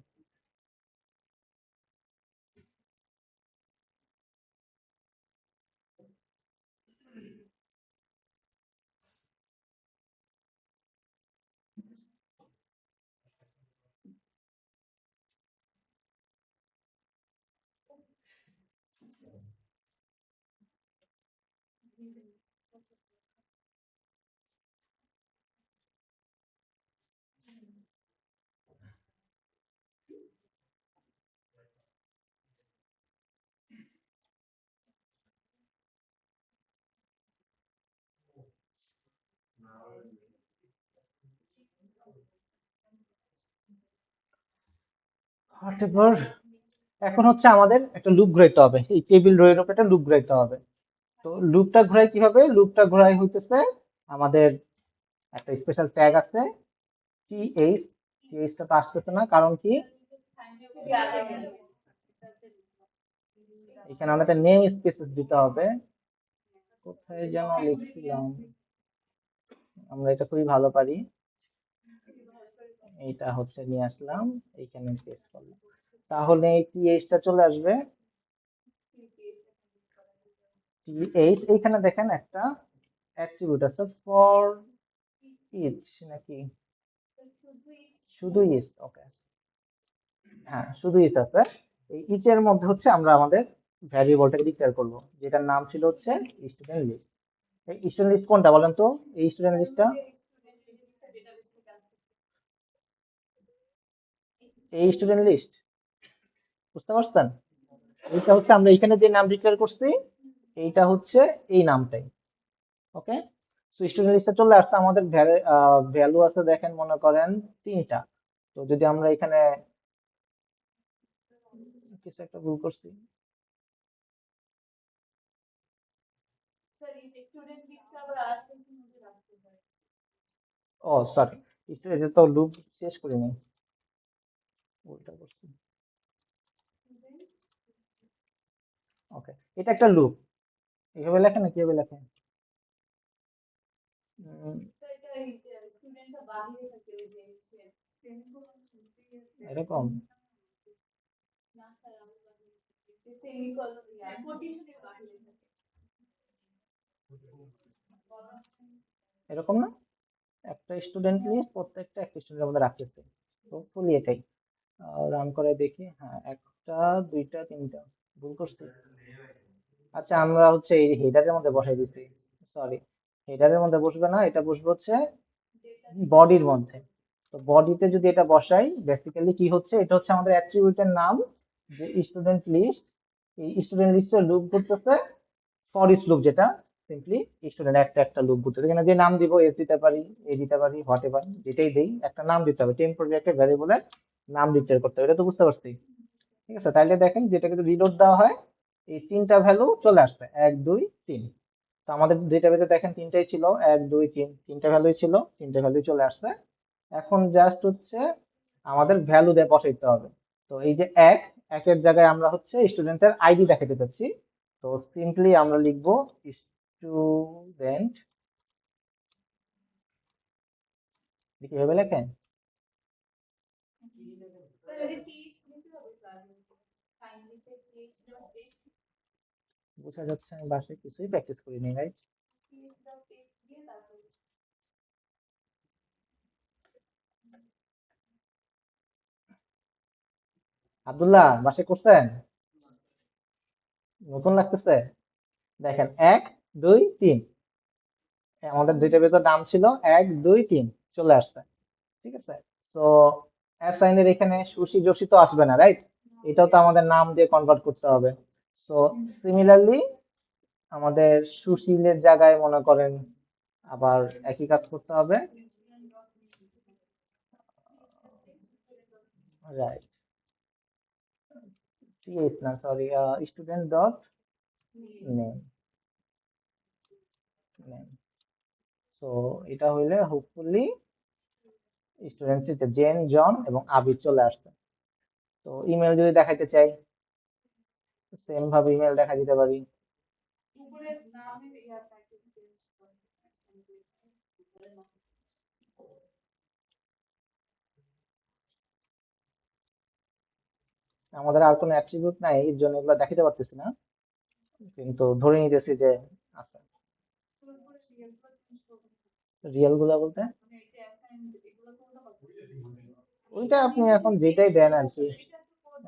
হোয়াটএভার। এখন হচ্ছে আমাদের একটা লুপ ঘুরাইতে হবে, এই টেবিল রো এর উপর একটা লুপ ঘুরাইতে হবে। তো লুপটা ঘুরাই কিভাবে? লুপটা ঘুরাই হইতেছে আমাদের একটা স্পেশাল ট্যাগ আছে টিএইচ। টিএইচটা তো আসতেছে না, কারণ কি এখানে আমাদের নেম স্পেসিস দিতে হবে। কোথায় যেন লিখছিলাম, আমরা এটা খুবই ভালো পারি। এইটা হচ্ছে নিয়ে আসলাম, এইখানে পেস্ট করলাম, তাহলে এই টিএইচটা চলে আসবে। টিএইচ এইখানে দেখেন একটা অ্যাট্রিবিউট আছে ফর ইচ নাকি শুধু ইচ? ওকে, হ্যাঁ শুধু ইচ আছে। এই ইচ এর মধ্যে হচ্ছে আমরা আমাদের ভ্যারিয়েবলটাকে ডিক্লেয়ার করব, যেটার নাম ছিল হচ্ছে স্টুডেন্ট লিস্ট। এই স্টুডেন্ট লিস্ট কোনটা বলেন তো? এই স্টুডেন্ট লিস্টটা, এই স্টুডেন্ট লিস্ট, বুঝতে পারছেন? এইটা হচ্ছে আমরা এখানে যে নাম ডিক্লেয়ার করছি, এইটা হচ্ছে এই নামটাই। ওকে, সো স্টুডেন্ট লিস্টে চলে আসছে। আমাদের ভ্যালু আছে দেখেন, মনে করেন 3টা। তো যদি আমরা এখানে কিছু একটা ভুল করছি, ও সরি, স্টুডেন্ট তো লুপ শেষ করিনি, ভুলটা করছি। ওকে, এটা একটা লুপ, এইভাবে লেখেন না কিভাবে লেখেন? উম, এরকম। এরকম না, একটা স্টুডেন্ট লিস্ট, প্রত্যেকটা একটা স্টুডেন্টের মধ্যে রাখতেছে। হোপফুলি এটাই। রান করে দেখি, হ্যাঁ একটা, দুইটা, তিনটা, ভুল করছি। আচ্ছা, আমরা হচ্ছে এই হেডারের মধ্যে বসাই দিছি, সরি। হেডারের মধ্যে বসবে না, এটা বসবে হচ্ছে বডির মধ্যে। তো বডিতে যদি এটা বসাই, বেসিক্যালি কি হচ্ছে, এটা হচ্ছে আমাদের অ্যাট্রিবিউটের নাম, যে স্টুডেন্ট লিস্ট। এই স্টুডেন্ট লিস্টের লুপ করতেছে ফর ইচ লুপ, যেটা সিম্পলি স্টুডেন্ট একটা একটা লুপ করতেছে। এখানে যে নাম দিব, এস দিতে পারি, এ দিতে পারি, হোয়াট এভার যেটাই দেই, একটা নাম দিতে হবে, টেম্পোরারি একটা ভ্যারিয়েবলের নাম ডিক্লেয়ার করতে হবে। এটা তো বুঝতে পারছি, ঠিক আছে? তাইলে দেখেন যেটা কিন্তু রিলোড দেওয়া হয়, এই 3টা ভ্যালু চলে আসবে, 1 2 3। তো আমাদের ডেটাবেসে দেখেন 3টাই ছিল, 1 2 3, 3টা ভ্যালুই ছিল, 3টা ভ্যালুই চলে আসছে। এখন জাস্ট হচ্ছে আমাদের ভ্যালু দিয়ে বসাইতে হবে। তো এই যে একের জায়গায় আমরা হচ্ছে স্টুডেন্টের আইডি দেখাতে চাচ্ছি। তো সিম্পলি আমরা লিখবো স্টুডেন্ট, কিভাবে লেখেন? বোঝা যাচ্ছে আমি বাসায় কিছুই প্র্যাকটিস করিনি, রাইট? আব্দুল্লাহ বাসায় করছেন? নতুন লাগতেছে? দেখেন 1 2 3, আমাদের ডেটাবেসের নাম ছিল 1 2 3, চলে আসছে, ঠিক আছে? তো অ্যাসাইনের এখানে সুশি যোশী তো আসবে না, রাইট? এটাও তো আমাদের নাম দিয়ে কনভার্ট করতে হবে। সো সিমিলারলি আমাদের সুশীলের জায়গায় মনে করেন আবার একই কাজ করতে হবে, রাইট? টিএস না, sorry, student dot name, name. So এটা হইলে হোপফুলি স্টুডেন্ট জেন, জন এবং আবির চলে আসছে। তো ইমেল যদি দেখাইতে চাই, সেম ভাবে ইমেল দেখা দিতে পারি। আমাদের আর কোনো অ্যাট্রিবিউট নাই, এর জন্য এগুলো দেখাতে পারতেছি না, কিন্তু ধরে নিতেছি যে আছে। রিয়েল গুলা বলতে ওইটা আপনি এখন যেটাই দেন আর কি।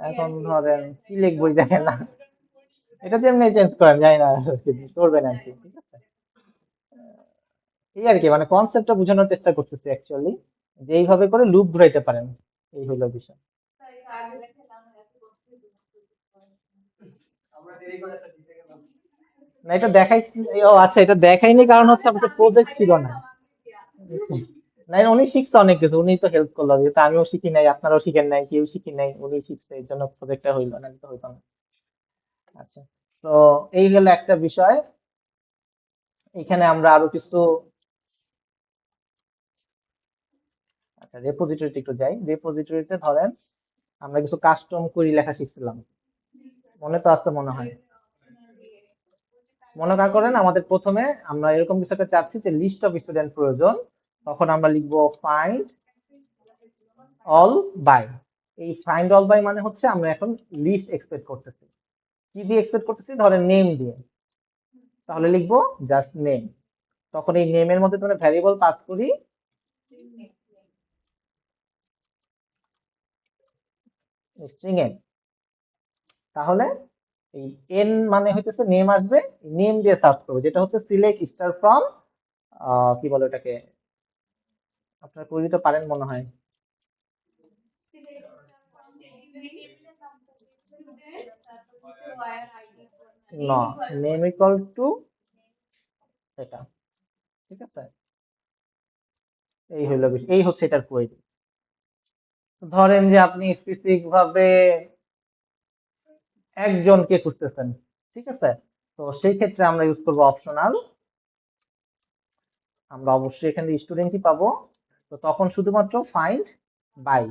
এখন ধরেন কি লিখবো দেখেন না, এটা যে এমনি চেঞ্জ করেন জানি না, করবেন আর কি, ঠিক আছে? এই আর কি, মানে কনসেপ্টটা বোঝানোর চেষ্টা করতেছি অ্যাকচুয়ালি, যে এইভাবে করে লুপ ঘুরাইতে পারেন, এই হলো বিষয়। না এটা দেখাই, ও আচ্ছা, এটা দেখাইনি কারণ হচ্ছে আমাদের প্রজেক্ট ছিল না। না, উনি শিখছে অনেক কিছু, উনি তো হেল্প করলো, যেহেতু আমিও শিখি নাই, আপনারাও শিখেন নাই, কেউ শিখি নাই, উনি শিখছে, এই জন্য প্রজেক্টটা হইলো, না তো হইতো না। আচ্ছা, তো এই হলো একটা বিষয়। এখানে আমরা আরো কিছু, আচ্ছা রেপোজিটরিতে একটু যাই। রেপোজিটরিতে ধরেন আমরা কিছু কাস্টম কোয়েরি লেখা শিখছিলাম, মনে তো আছে মনে হয়। মনে করেন আমাদের প্রথমে আমরা এরকম কিছু একটা চাচ্ছি যে লিস্ট অফ স্টুডেন্ট প্রয়োজন, তখন আমরা লিখবো ফাইন্ড অল বাই। এই ফাইন্ড অল বাই মানে হচ্ছে আমরা এখন লিস্ট এক্সপেক্ট করতেছি। কি দিয়ে এক্সপেক্ট করতেছি? ধরেন নেম দিয়ে, তাহলে লিখবো জাস্ট নেম। তখন এই নেমের মধ্যে তোমরা ভ্যারিয়েবল পাস করি স্ট্রিং এন। তাহলে এই এন মানে হইতেছে নেম আসবে, নেম দিয়ে সার্চ করবো, যেটা হচ্ছে সিলেক্ট স্টার ফ্রম, কি বলে ওটাকে, আপনার করে দিতে পারেন মনে হয়। না, নেম ইকুয়াল টু এটা, ঠিক আছে। এই হইলো এই হচ্ছে এটার কোয়েরি। ধরেন যে আপনি স্পেসিফিক ভাবে একজনকে খুঁজতেছেন, ঠিক আছে, তো সেই ক্ষেত্রে আমরা ইউজ করবো অপশনাল। আমরা অবশ্যই এখানে স্টুডেন্টই পাবো, তো তখন শুধুমাত্র ফাইন্ড বাই,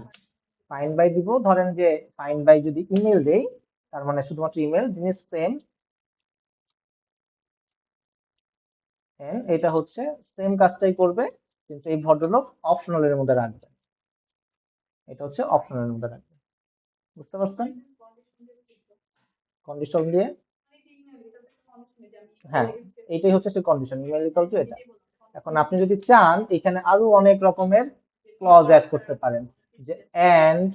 ফাইন্ড বাই দিব। ধরেন যে ফাইন্ড বাই যদি ইমেল দেই, তার মানে শুধুমাত্র ইমেল, জিনিস সেম, এটা হচ্ছে সেম কাজটাই করবে, কিন্তু এই ভদ্রলোক অপশনালের মধ্যে রাখবে, এটা হচ্ছে অপশনালের মধ্যে রাখবে। বুঝতে পারছেন? কন্ডিশন দিয়ে, হ্যাঁ, এইটাই হচ্ছে সেই কন্ডিশন, ইমেল ইকুয়াল টু এটা। এখন আপনি যদি চান এখানে আরো অনেক রকমের ক্লজ অ্যাড করতে পারেন, যে এন্ড,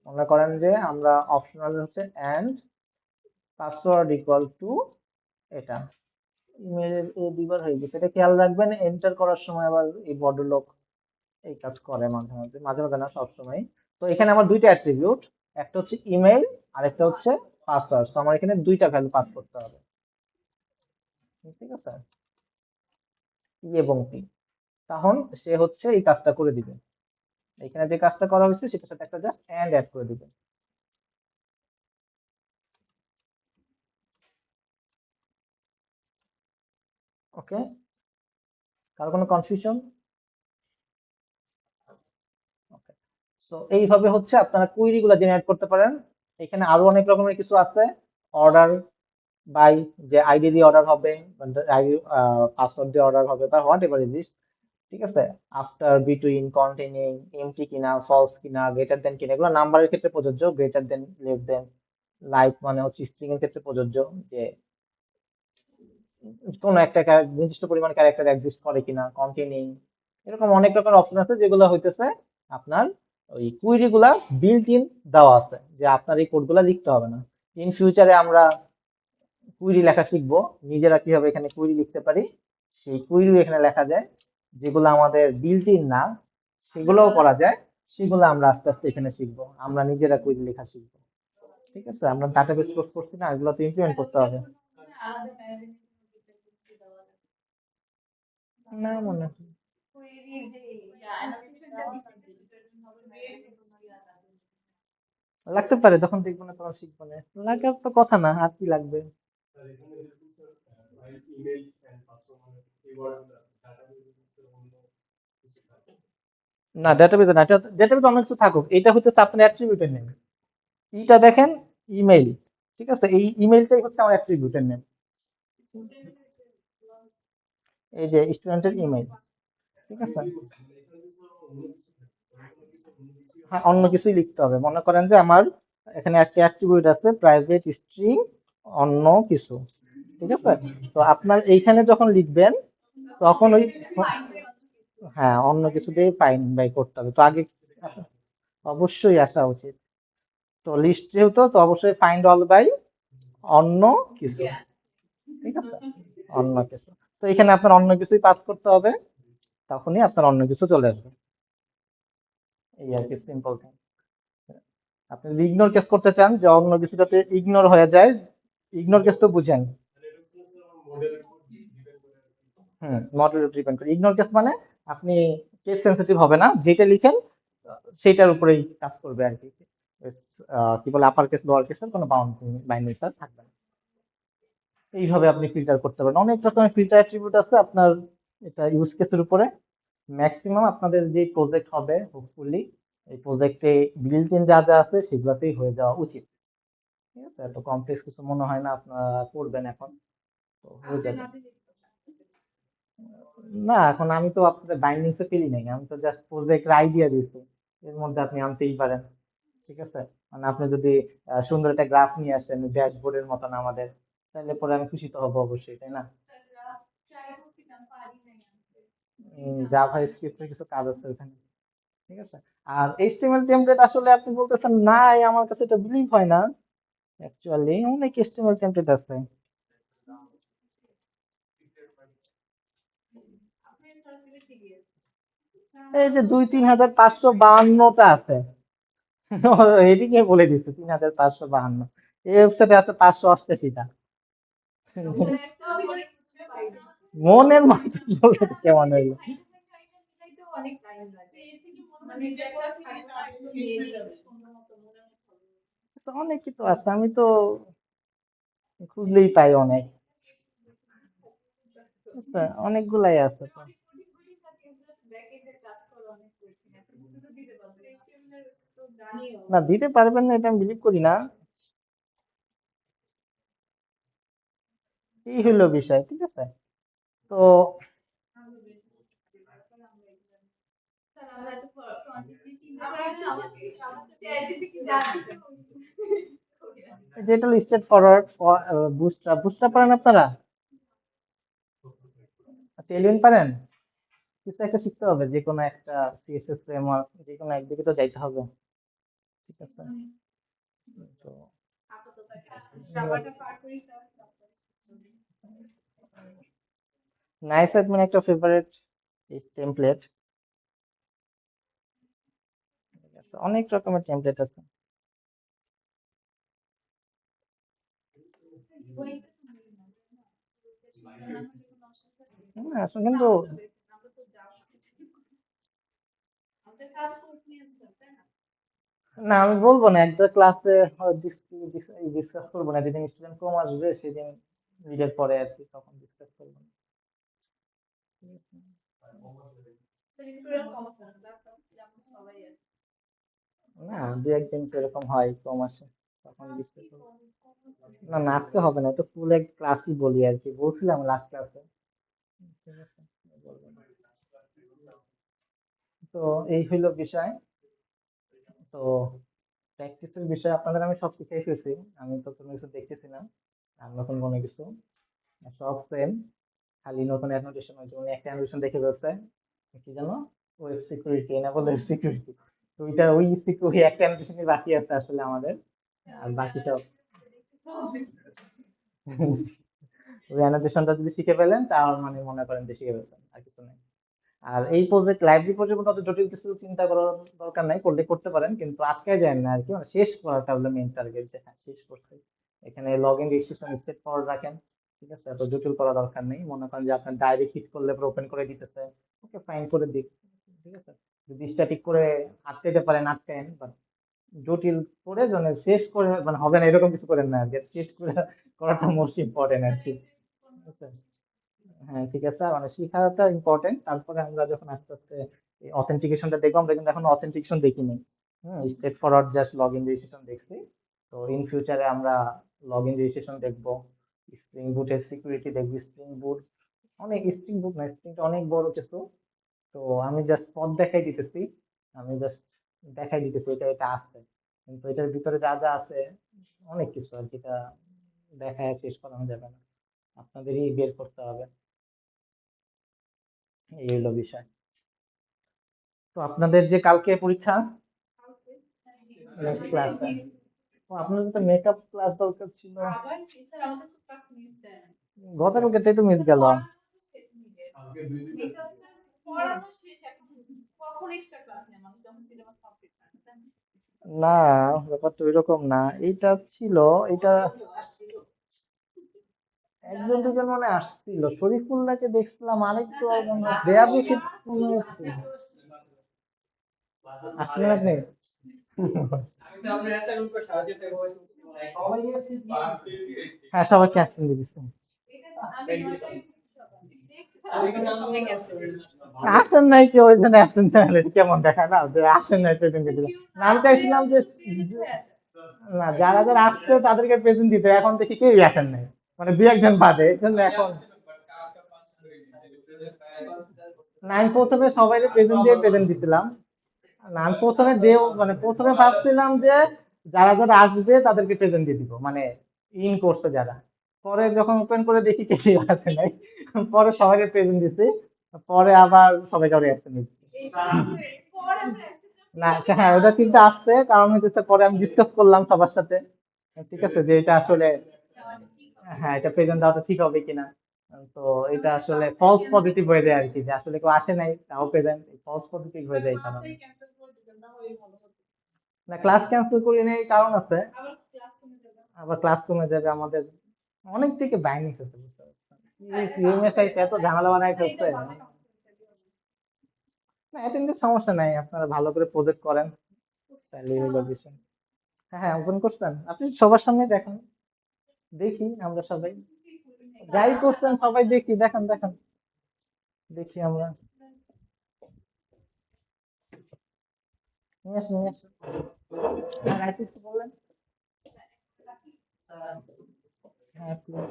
মনে করেন যে আমরা অপশনাল হচ্ছে এন্ড পাসওয়ার্ড ইকুয়াল টু এটা। ইমেলের দুইবার হয়ে গেছে, এটা খেয়াল রাখবেন, এন্টার করার সময় আবার এই ভদ্রলোক এই কাজ করে মাঝে মাঝে, মাঝে মাঝে না, সবসময়। তো এখানে আমার দুইটা অ্যাট্রিবিউট, একটা হচ্ছে ইমেল আর একটা হচ্ছে পাসওয়ার্ড, তো আমার এখানে দুইটা ভ্যালু পাস করতে হবে, ঠিক আছে, ই এবং পি। তখন সে হচ্ছে এই কাজটা করে দিবে, এখানে যে কাজটা করা হয়েছে সেটার সাথে একটা জাস্ট এন্ড অ্যাড করে দিবে। ওকে, কার কোনো কনফিউশন? ওকে, সো এইভাবে হচ্ছে আপনারা কুইরি গুলা জেনারেট করতে পারেন। এখানে আরো অনেক রকমের কিছু আছে, অর্ডার বাই, যে আইডি দিয়ে অর্ডার হবে, আইডি পাসওয়ার্ড দিয়ে অর্ডার হবে, বা হোয়াট এভার ইজ দিস, ঠিক আছে। আফটার, বিটুইন, কন্টেনিং, এমটি কিনা, ফলস কিনা, গ্রেটার দেন কিনা, এগুলো নাম্বারের ক্ষেত্রে প্রযোজ্য, greater than, less than, like মানে হচ্ছে স্ট্রিং এর ক্ষেত্রে প্রযোজ্য, যে কোন একটা নির্দিষ্ট পরিমাণ ক্যারেক্টার এক্সিস্ট করে কিনা, কন্টেনিং, এরকম অনেক রকমের অপশন আছে, যেগুলো হইতেছে আপনার ওই কুইরি গুলা বিল্ট ইন দেওয়া আছে, যে আপনার এই কোড গুলা লিখতে হবে না। ইন ফিউচারে আমরা কুইরি লেখা শিখবো, নিজেরা কিভাবে এখানে কুইরি লিখতে পারি, সেই কুইরি এখানে লেখা যায়, যেগুলো আমাদের বিল্ট ইন না সেগুলোও করা যায়, সেগুলো আমরা আস্তে আস্তে এখানে শিখবো, আমরা নিজেরা কুইরি লেখা শিখবো, ঠিক আছে। আমরা ডাটাবেস ক্লোজ করছি না, এগুলো তো ইমপ্লিমেন্ট করতে হবে। না মনে হয়। লাগতে পারে, যখন দেখবো না তখন শিখবো না, লাগার তো কথা না, আর কি লাগবে। না, ডেটাবেজে না, ডেটাবেজে অনেক কিছু থাকুক, এটা হচ্ছে আপনার অ্যাট্রিবিউটের নেম। এইটা দেখেন, ইমেইল, ঠিক আছে, এই ইমেইলটাই হচ্ছে আমার অ্যাট্রিবিউটের নেম, এই যে স্টুডেন্টের ইমেইল, ঠিক আছে। হ্যাঁ, অন্য কিছুই লিখতে হবে, মনে করেন যে আমার এখানে একটা অ্যাট্রিবিউট আছে প্রাইভেট স্ট্রিং অন্য কিছু, ঠিক আছে। তো আপনার এইখানে যখন লিখবেন তখন ওই, হ্যাঁ, অন্য কিছু দিয়ে ফাইন বাই করতে হবে, তো আগে অবশ্যই আসা উচিত। তো লিস্ট যেহেতু, তো অবশ্যই ফাইন্ড অল বাই অন্য কিছু, ঠিক আছে, অন্য কিছু। তো এখানে আপনার অন্য কিছুই পাস করতে হবে, তখনই আপনার অন্য কিছু চলে আসবে, এই আর কি, সিম্পল থিং। আপনি যদি ইগনোর কেস করতে চান, যে অন্য কিছু যাতে ইগনোর হয়ে যায়, ইগনোর কেস তো বুঝেন। মডেলের উপর ডিপেন্ড করে। ইগনোর জাস্ট মানে আপনি কেস সেনসিটিভ হবে না, যেটা লিখেন সেটার উপরেই কাজ করবে আর কি। কি বলে, আপার কেস লোয়ার কেসের কোনো বাইন্ডিং থাকবে না। এইভাবে আপনি ফিল্টার করতে পারেন। অনেক রকমের ফিল্টার অ্যাট্রিবিউট আছে আপনার, এটা ইউজ কেসের উপরে। ম্যাক্সিমাম আপনাদের যে প্রজেক্ট হবে হোপফুলি এই প্রজেক্টে বিল্ট ইন যা যা আছে সেগুলোতেই হয়ে যাওয়া উচিত। ঠিক আছে, এত কমপ্লেক্স কিছু মনে হয় না আপনারা করবেন এখন, তো হয়ে যাবে। না, এখন আমি তো আপনাদের বাইন্ডিংসে ফেলি নাই, আমি তো জাস্ট প্রজেক্টের আইডিয়া দিয়েছি, এর মধ্যে আপনি আনতেই পারেন। ঠিক আছে, মানে আপনি যদি সুন্দর একটা গ্রাফ নিয়ে আসেন ড্যাশবোর্ডের মতন আমাদের, তাহলে পরে আমি খুশি তো হবো অবশ্যই, তাই না? জাভা স্ক্রিপ্টের কিছু কাজ আছে ওখানে। ঠিক আছে, আর এইচটিএমএল টেমপ্লেট আসলে আপনি বলতেছেন নাই, আমার কাছে এটা বিলিভ হয় না। অ্যাকচুয়ালি অনেক এইচটিএমএল টেমপ্লেট আছে। এই যে 2-3,552টা আছে। এদিকে বলে দিচ্ছে 3,552, এই ওয়েবসাইটে আছে 588টা। মনের মাঝে বলে কেমন হইলো? তো অনেকই তো আছে, আমি তো খুঁজলেই পাই অনেক। বুঝছো? অনেকগুলাই আছে তো। না, দিতে পারবেন না এটা আমি বিলিভ করি না। এই হলো বিষয়, ঠিক আছে। তো যেটা স্ট্রেট ফরওয়ার্ড, বুস্ট্রাপ বুস্ট্রাপ পারেন আপনারা? টেলভিন পারেন? কিছু একটা শিখতে হবে, যে কোনো একটা সিএসএস ফ্রেমওয়ার্ক, যে কোনো একদিকে তো যাইতে হবে। ঠিক আছে, তো নাইস অ্যাডমিন একটা ফেভারিট টেমপ্লেট। ঠিক আছে, অনেক রকমের টেমপ্লেট আছে। আসলে কিন্তু না, আমি বলবো না একটা ক্লাসে ডিসকাস করবো না, যেদিন স্টুডেন্ট কম আসবে সেদিন নিজের পরে আর কি, তখন ডিসকাস করবো না। ঠিক আছে? না, দু একদিন তো এরকম হয় কম আসে, তখন ডিসকাস করবো। না না, আজকে হবে না, এটা ফুল এক ক্লাসই বলি আর কি, বলছিলাম লাস্ট ক্লাসে। ঠিক আছে, বলবো না। তো এই হইলো বিষয়। তো প্র্যাকটিসের বিষয়ে আপনাদের আমি সব শিখাই ফেলছি, আমি তো কোনো কিছু দেখতেছি না আর নতুন কোনো কিছু, সব সেম। খালি নতুন অ্যানোটেশন হয়েছে, উনি একটা অ্যানোটেশন দেখে ফেলছে, কি জানো, web security, enable web security. তো ওইটা ওই ওই একটা অ্যানোটেশনই বাকি আছে আসলে আমাদের, আর বাকি সব ওই অ্যানোটেশনটা যদি শিখে ফেলেন তাহলে মানে মনে করেন যে শিখে ফেলছেন, আর কিছু নেই। আর এই প্রজেক্ট লাইব্রেরি প্রজেক্ট মতো অত জটিল কিছু চিন্তা করার দরকার নাই, করলে করতে পারেন কিন্তু আটকায় যায় না আর কি, মানে শেষ করাটা হলো মেইন টার্গেট, যে হ্যাঁ শেষ করতে। এখানে log in registration state forward রাখেন। ঠিক আছে, এত জটিল করা দরকার নেই, মনে করেন যে আপনার ডাইরেক্ট হিট করলে ওপেন করে দিতেছে, ওকে ফাইন করে দিক। ঠিক আছে, যদি স্ট্যাটিক করে আটকাইতে পারেন আটকায়েন, বাট জটিল করে যেন শেষ করে মানে হবে না এরকম কিছু করেন না, যে শেষ করে করাটা মোস্ট ইম্পর্টেন্ট আর কি। ঠিক আছে, হ্যাঁ ঠিক আছে, মানে শিখাটা ইম্পর্টেন্ট, তারপরে আমরা যখন আস্তে আস্তে অথেন্টিকেশনটা দেখবো, আমরা কিন্তু এখন অথেন্টিকেশন দেখিনি। Straight forward just log in registration দেখছি। তো ইন ফিউচারে আমরা লগ ইন রেজিস্ট্রেশন দেখবো, স্প্রিং বুটের সিকিউরিটি দেখবো। স্প্রিং বুট অনেক, স্প্রিং বুট না, স্প্রিংটা অনেক বড় কিছু। তো আমি জাস্ট পথ দেখাই দিতেছি, আমি জাস্ট দেখাই দিতেছি এটা এটা আছে, কিন্তু এটার ভিতরে যা যা আছে অনেক কিছু আর কি, এটা দেখায় শেষ করানো যাবে না, আপনাদেরই বের করতে হবে। এই হলো বিষয়। তো আপনাদের যে কালকে পরীক্ষা, নেক্সট ক্লাসে, ও আপনাদের তো মেকআপ ক্লাস দরকার ছিল, গতকালকে তো মিস গেল। না, ব্যাপারটা ওইরকম না, এইটা ছিল, এটা একজন দুজন মনে আসছিল, শরীফুল্লাহকে দেখছিলাম, আরেকটু মনে হয় দেয়া বেশি মনে হচ্ছে। আসলেন আপনি? হ্যাঁ, সবাই ক্যান্সেল দিয়ে দিচ্ছেন। আসেন নাই কেউ, ওই জন্য আসেন তাহলে কেমন দেখায় না যে আসেন নাই প্রেজেন্ট দিতে। না, আমি চাইছিলাম যে না, যারা যারা আসছে তাদেরকে প্রেজেন্ট দিতে, এখন দেখি কেউই আসেন নাই, মানে দু একজন বাদে, এই জন্য এখন না, আমি প্রথমে সবাই প্রেজেন্ট দিয়ে প্রেজেন্ট দিছিলাম। না, আমি প্রথমে মানে প্রথমে ভাবছিলাম যে যারা যারা আসবে তাদেরকে প্রেজেন্ট দিয়ে দিব, মানে ইন কোর্সে যারা। পরে যখন ওপেন করে দেখি কেউ আসে নাই, পরে সবাই প্রেজেন্ট দিছি, পরে আবার সবাই কাউরে আসছে না। না, হ্যাঁ, ওটা চিন্তা আসছে, কারণ হচ্ছে পরে আমি ডিসকাস করলাম সবার সাথে, ঠিক আছে, যে এটা আসলে হ্যাঁ, এটা প্রেজেন্ট দেওয়াটা ঠিক হবে কিনা। তো এটা আসলে ফলস পজিটিভ হয়ে যায় আর কি, যে আসলে কেউ আসে নাই তাও প্রেজেন্ট, ফলস পজিটিভ হয়ে যায় এই কারণে। না, ক্লাস ক্যান্সেল করি নাই, কারণ আছে, আবার ক্লাস কমে যাবে আমাদের, অনেক থেকে বাইন্ডিং আছে, বুঝতে পারছেন, ইউএমএসআই এত ঝামেলা বানাই ফেলছে। না, অ্যাটেন্ডেন্স সমস্যা নাই, আপনারা ভালো করে প্রজেক্ট করেন, তাহলে হলো বিষয়। হ্যাঁ, হ্যাঁ, ওপেন করছেন আপনি সবার সামনে দেখেন, দেখি আমরা সবাই যাই করছেন সবাই দেখি, দেখেন দেখেন, দেখি আমরা, নিয়ে আসুন নিয়ে আসুন। হ্যাঁ, আইসিসি বললেন। হ্যাঁ, প্লিজ।